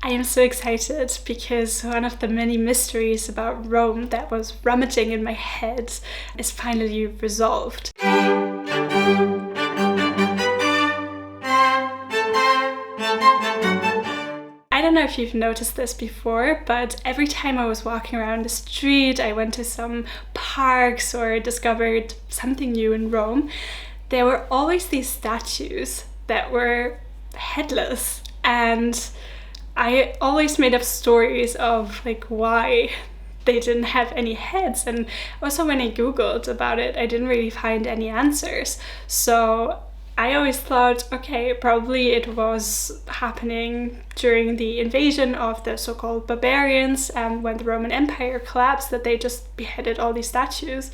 I am so excited because one of the many mysteries about Rome that was rummaging in my head is finally resolved. I don't know if you've noticed this before, but every time I was walking around the street, I went to some parks or discovered something new in Rome, there were always these statues that were headless, and I always made up stories of like why they didn't have any heads, and also when I googled about it I didn't really find any answers. So I always thought, okay, probably it was happening during the invasion of the so-called barbarians, and when the Roman Empire collapsed, that they just beheaded all these statues.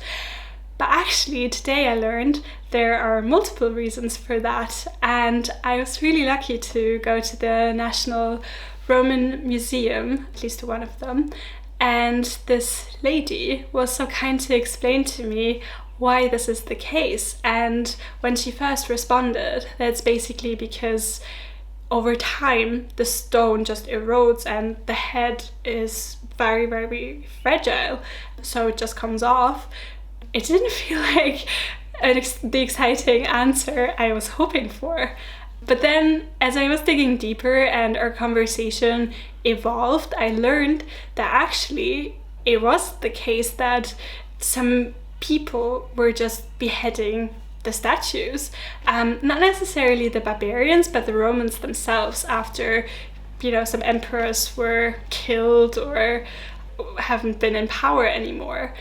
But actually today I learned there are multiple reasons for that, and I was really lucky to go to the National Roman Museum, at least to one of them, and this lady was so kind to explain to me why this is the case. And when she first responded, that's basically because over time the stone just erodes and the head is very, very fragile, so it just comes off. It didn't feel like the exciting answer I was hoping for. But then, as I was digging deeper and our conversation evolved, I learned that actually it was the case that some people were just beheading the statues. Not necessarily the barbarians, but the Romans themselves, after, some emperors were killed or haven't been in power anymore.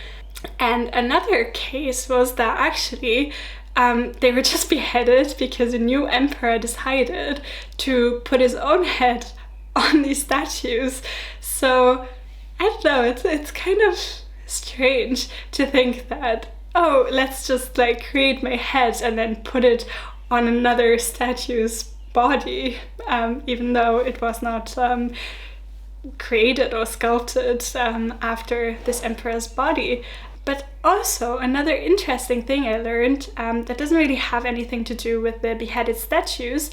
And another case was that actually they were just beheaded because a new emperor decided to put his own head on these statues. So I don't know, it's kind of strange to think that, oh, let's just like create my head and then put it on another statue's body, even though it was not created or sculpted after this emperor's body. But also another interesting thing I learned that doesn't really have anything to do with the beheaded statues,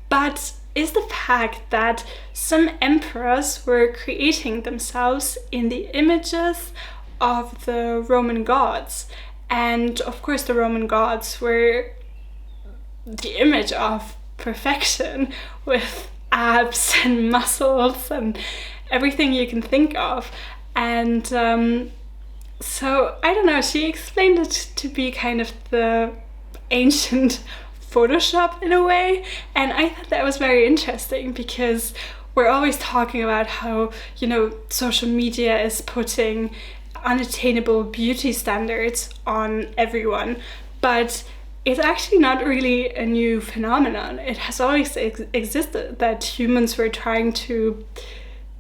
but is the fact that some emperors were creating themselves in the images of the Roman gods. And of course the Roman gods were the image of perfection, with abs and muscles and everything you can think of. And so I don't know, she explained it to be kind of the ancient Photoshop in a way, and I thought that was very interesting because we're always talking about how, social media is putting unattainable beauty standards on everyone, but it's actually not really a new phenomenon. It has always existed that humans were trying to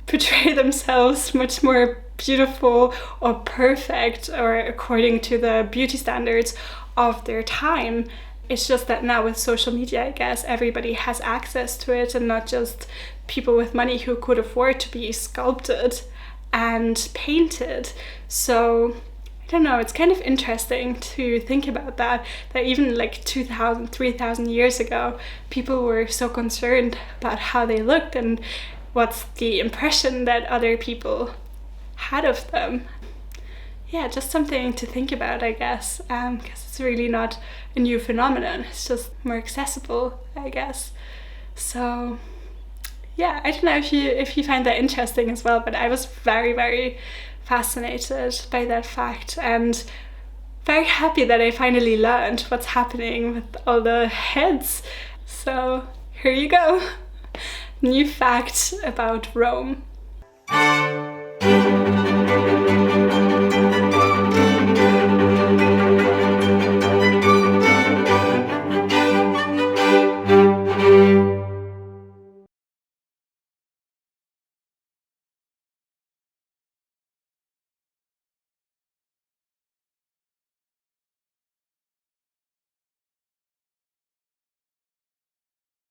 portray themselves much more beautiful or perfect or according to the beauty standards of their time. It's just that now with social media, I guess everybody has access to it, and not just people with money who could afford to be sculpted and painted. So I don't know, it's kind of interesting to think about that even like 2,000, 3,000 years ago, people were so concerned about how they looked and what's the impression that other people had of them. Yeah, just something to think about, I guess, because it's really not a new phenomenon. It's just more accessible, I guess. So yeah, I don't know if you find that interesting as well, but I was very, very fascinated by that fact, and very happy that I finally learned what's happening with all the heads. So here you go. New fact about Rome.